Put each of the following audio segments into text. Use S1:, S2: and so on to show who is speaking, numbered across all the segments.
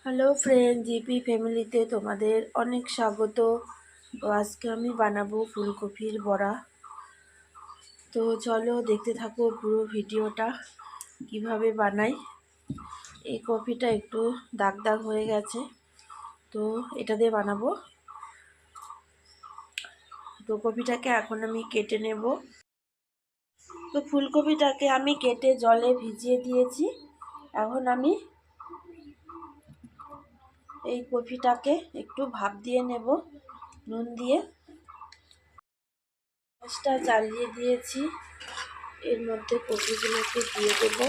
S1: Hello friend, GP ফ্যামিলিতে তোমাদের অনেক স্বাগত। তো আজকে আমি বানাবো ফুলকপির বড়া। তো চলো দেখতে থাকো পুরো ভিডিওটা কিভাবে বানাই। এই কপিটা একটু দাগ দাগ হয়ে গেছে, তো এটা দিয়ে বানাবো। তো কপিটাকে এখন আমি কেটে নেব। তো ফুলকপিটাকে আমি কেটে জলে ভিজিয়ে দিয়েছি। এখন আমি এই কপিটাকে একটু ভাপ দিয়ে নেব নুন দিয়ে। গ্যাসটা জ্বালিয়ে দিয়েছি, এর মধ্যে কপিগুলোকে দিয়ে দেব।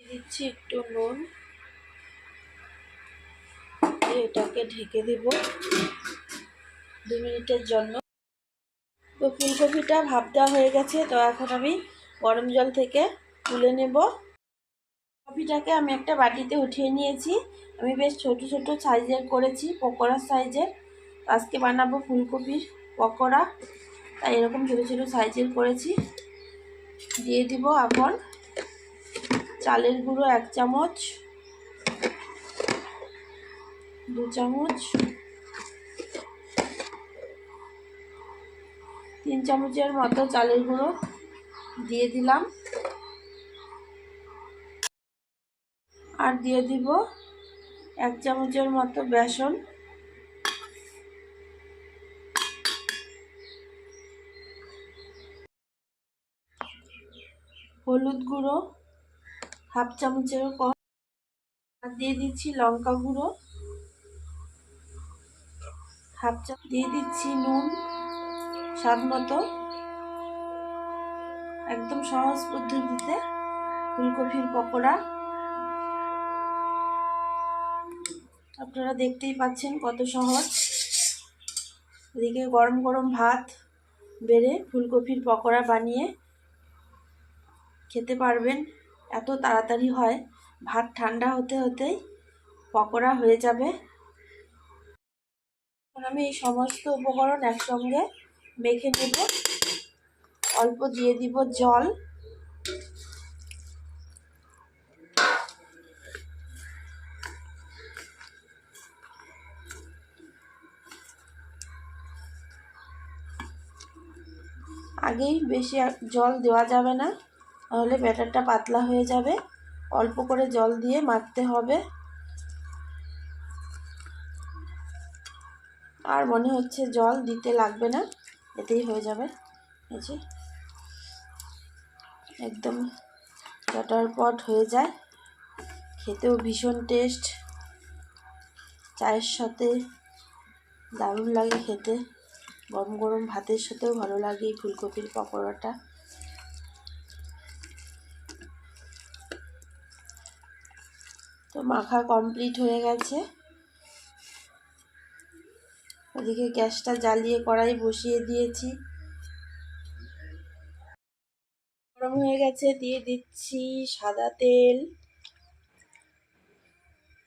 S1: দিচ্ছি একটু নুন, এটাকে ঢেকে দেব 2 মিনিটের জন্য। তো ফুলকপিটা ভাপ দেওয়া হয়ে গেছে, তো এখন আমি গরম জল থেকে তুলে নেব। কপিটাকে আমি একটা বাটিতে উঠিয়ে নিয়েছি। আমি বেশ ছোট ছোট সাইজের করেছি, পকোড়ার সাইজের। আজকে বানাবো ফুলকপির পকোড়া, তাই এরকম ছোট ছোট সাইজের করেছি। দিয়ে দিব এখন চালের গুঁড়ো 1 চামচ, 2 চামচ, 3 চামচের মতো চালের গুঁড়ো দিয়ে দিলাম। আর দিয়ে দিব 1 চামচের মতো বেসন, হলুদ গুঁড়ো 1/2 চামচেরও কম, আর দিয়ে দিচ্ছি লঙ্কা গুঁড়ো 1/2 চামচ, দিয়ে দিচ্ছি নুন স্বাদ মতো। একদম সহজ পদ্ধতিতে ফুলকপির পকোড়া। আপনারা দেখতেই পাচ্ছেন কত সহজ। এদিকে গরম গরম ভাত বেড়ে ফুলকপির পকোড়া বানিয়ে খেতে পারবেন। এত তাড়াতাড়ি হয়, ভাত ঠান্ডা হতে হতেই পকোড়া হয়ে যাবে। এখন আমি এই সমস্ত উপকরণ একসঙ্গে মেখে নেব। অল্প দিয়ে দিব জল, আগেই বেশি জল দেওয়া যাবে না, তাহলে ব্যাটারটা পাতলা হয়ে যাবে। অল্প করে জল দিয়ে মাখতে হবে। আর মনে হচ্ছে জল দিতে লাগবে না, এতেই হয়ে যাবে। এই যে একদম চটপট হয়ে যায়, খেতেও ভীষণ টেস্ট। চায়ের সাথে দারুণ লাগে খেতে, গরম গরম ভাতের সাথেও ভালো লাগে এই ফুলকপির পকোড়াটা। তো মাখা কমপ্লিট হয়ে গেছে। ওদিকে গ্যাসটা জ্বালিয়ে কড়াই বসিয়ে দিয়েছি, গরম হয়ে গেছে। দিয়ে দিচ্ছি সাদা তেল।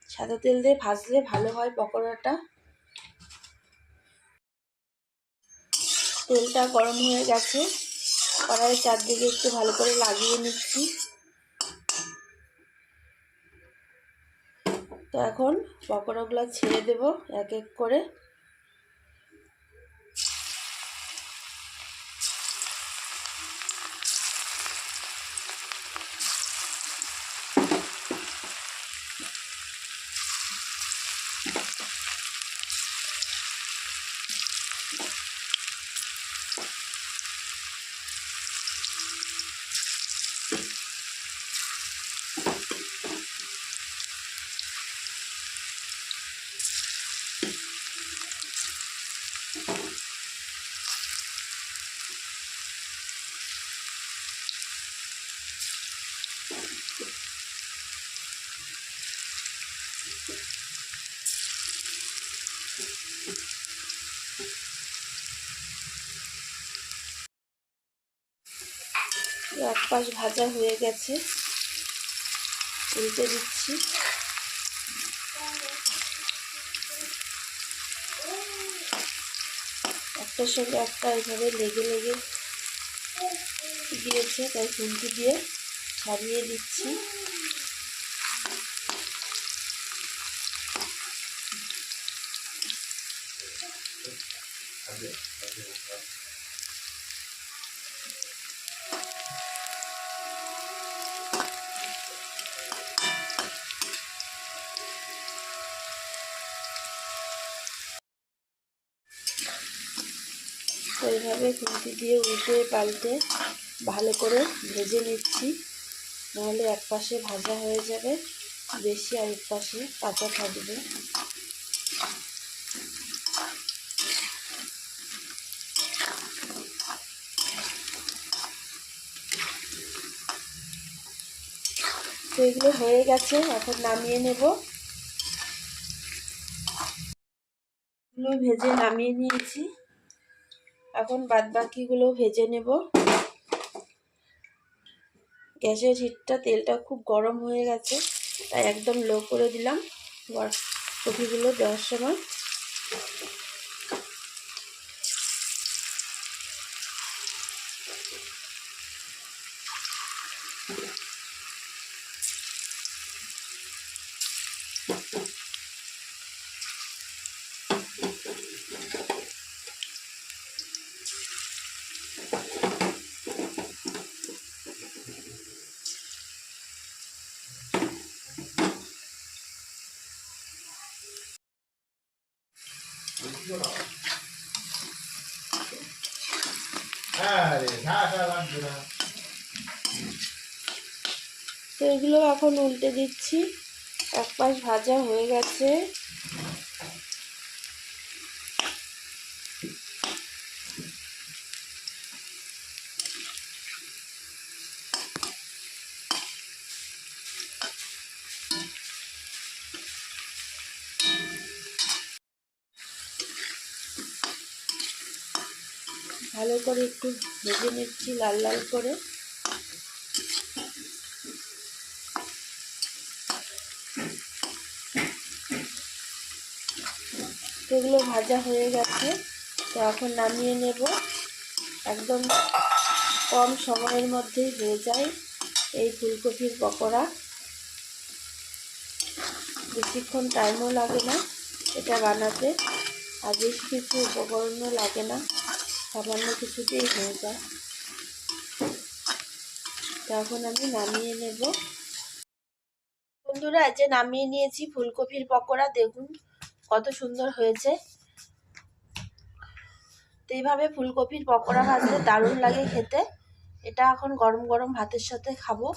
S1: সাদা তেল দিয়ে ভাজলে ভালো হয় পকোড়াটা। তেলটা গরম হয়ে গেছে, কড়াইয়ের চারদিকে একটু ভালো করে লাগিয়ে নিচ্ছি। তো এখন পকোড়াগুলো ছেড়ে দেব এক এক করে। এক পাশ ভাজা হয়ে গেছে, উল্টে দিচ্ছি। একটার সঙ্গে একটা এইভাবে লেগে লেগে দিয়েছে, তাই খুন্তি দিয়ে ছাড়িয়ে দিচ্ছি। তো এইভাবে খুন্তি দিয়ে উল্টে পাল্টে ভালো করে ভেজে নিচ্ছি, নাহলে এক পাশে ভাজা হয়ে যাবে বেশি আর এক পাশে কাঁচা থাকবে। তো এগুলো হয়ে গেছে, এখন নামিয়ে নেব। এগুলো ভেজে নামিয়ে নিয়েছি, এখন বাদবাকিগুলো ভেজে নেব। গ্যাসের হিটটা, তেলটা খুব গরম হয়ে গেছে, তাই একদম লো করে দিলাম কপিগুলো দেওয়ার সময়। তো এগুলো এখন উল্টে দিচ্ছি, এক পাশ ভাজা হয়ে গেছে। ভালো করে একটু ভেজে নিচ্ছি লাল লাল করে। এগুলো ভাজা হয়ে গেছে, তো এখন নামিয়ে নেব। একদম কম সময়ের মধ্যেই হয়ে যায় এই ফুলকপির পকোড়া, বেশিক্ষণ টাইমও লাগে না এটা বানাতে, আর বেশ কিছু উপকরণও লাগে না, সামান্য কিছুতেই হয়ে যায়। তো এখন আমি নামিয়ে নেব। বন্ধুরা, যে নামিয়ে নিয়েছি ফুলকপির পকোড়া, দেখুন কত সুন্দর হয়েছে। তো এইভাবে ফুলকপির পকোড়া ভাজলে দারুণ লাগে খেতে। এটা এখন গরম গরম ভাতের সাথে খাবো,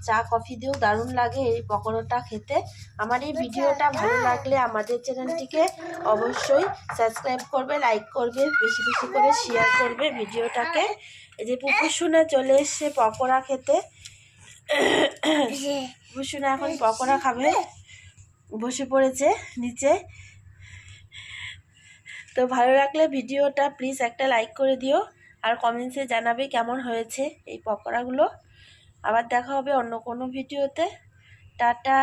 S1: চা কফি দিয়েও দারুণ লাগে এই পকোড়াটা খেতে। আমার এই ভিডিওটা ভালো লাগলে আমাদের চ্যানেলটিকে অবশ্যই সাবস্ক্রাইব করবে, লাইক করবে, বেশি বেশি করে শেয়ার করবে ভিডিওটাকে। এই যে পুপুসুনা চলে এসছে পকোড়া খেতে। পুপুসুনা এখন পকোড়া খাবে, বসে পড়েছে নিচে। তো ভালো লাগলে ভিডিওটা প্লিজ একটা লাইক করে দিও, আর কমেন্টসে জানাবে কেমন হয়েছে এই পকোড়াগুলো। আবার দেখা হবে অন্য কোনো ভিডিওতে। টাটা।